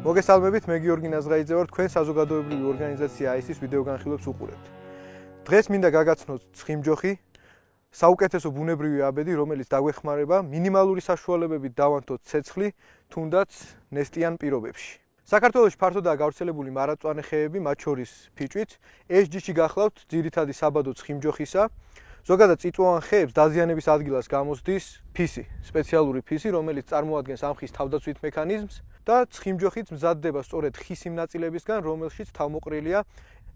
მოგესალმებით, მე გიორგი ნაზღაიძე ვარ, თქვენ საზოგადოებრივი ორგანიზაცია AIS-ის ვიდეო განხილვებს უყურებთ. დღეს მინდა გაგაცნოთ ცხიმჯოხი, საუკეთესო ბუნებრივი აბედი, რომელიც დაგვეხმარება მინიმალური საშუალებებით დავანთოთ ცეცხლი, თუნდაც ნესტიან პირობებში. საქართველოში ფართოდაა გავრცელებული მარადმწვანე ხეები, მათ შორის ფიჭვით. SG-ში გახლავთ ძირითადი საბადო ცხიმჯოხისა. ზოგადად წიწვოვან ხეებს დაზიანების ადგილას გამოსდის ფისი, სპეციალური ფისი, რომელიც წარმოადგენს ამ ხის თავდაცვით მექანიზმს და ცხიმჯოხით მზადდება სწორედ ხის იმ ნაწილებისგან, რომელშიც თავმოყრილია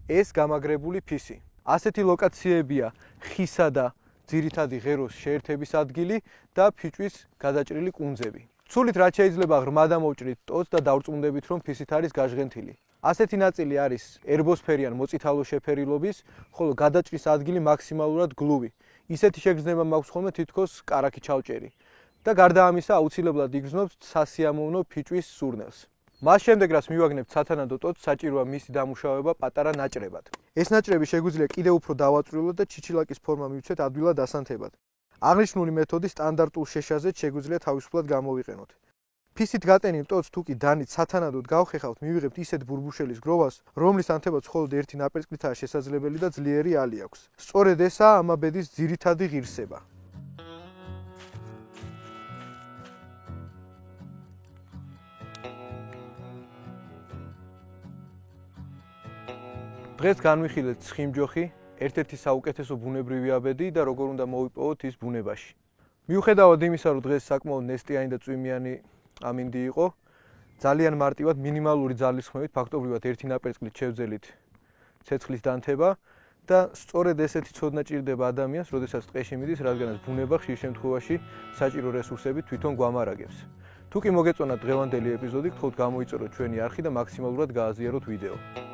ეს გამაგრებული ფისი. ასეთი ლოკაციებია ხისა და ძირითადი ღეროს შეერთების ადგილი და ფიჭვის გადაჭრილი კუნძები. ცულით რაც შეიძლება ღრმა დამოვჭრით ტოტს და დავრწმუნდებით, რომ ფისით არის გაჟღენთილი. ასეთი ნაწილი არის ერბოსფერი ან მოწითალო შეფერილობის, ხოლო გადაჭრის ადგილი მაქსიმალურად გლუვი. ისეთი შეგრძნება მაქვს ხოლმე თითქოს კარაქი ჩავჭერი. და გარდა ამისა, აუცილებლად იგრძნობთ სასიამოვნო ფიჭვის სურნელს. მას შემდეგ, რაც მივაგნებთ სათანადო ტოტს, საჭიროა მისი დამუშავება პატარა ნაჭრებად. ეს ნაჭრები შეგვიძლია კიდევ უფრო დავაწვრილოთ და ჩიჩილაკის ფორმა მივცეთ ადვილად ასანთებად. აღნიშნული მეთოდი სტანდარტულ შეშაზეც შეგვიძლია თავისუფლად გამოვიყენოთ. ფისით გატენილ ტოტს თუ კი დანით სათანადოდ გავხეხავთ, მივიღებთ ისეთ ბურბუშელის გროვას, რომლის ანთებაც მხოლოდ ერთი ნაპერწკლითაა შესაძლებელი და ძლიერი ალი აქვს. სწორედ ესაა ამ აბედის ძირითადი ღირსება. დღეს განვიხილეთ ცხიმჯოხი, ერთ-ერთი საუკეთესო ბუნებრივი აბედი და როგორ უნდა მოვიპოვოთ ის ბუნებაში. მიუხედავად იმისა, რომ დღეს საკმაოდ ნესტიანი და წვიმიანი ამინდი იყო, ძალიან მარტივად მინიმალური ძალისხმევით ფაქტობრივად ერთი ნაპერწკლით შევძელით ცეცხლის დანთება და სწორედ ესეთი ცოდნა ჭირდება ადამიანს, როდესაც ტყეში მიდის, რადგანაც ბუნება ხშირ შემთხვევაში საჭირო რესურსებით თვითონ გვამარაგებს. თუ კი მოგეწონათ დღევანდელი ეპიზოდი, გთხოვთ გამოიწეროთ ჩვენი არხი და მაქსიმალურად გააზიაროთ ვიდეო.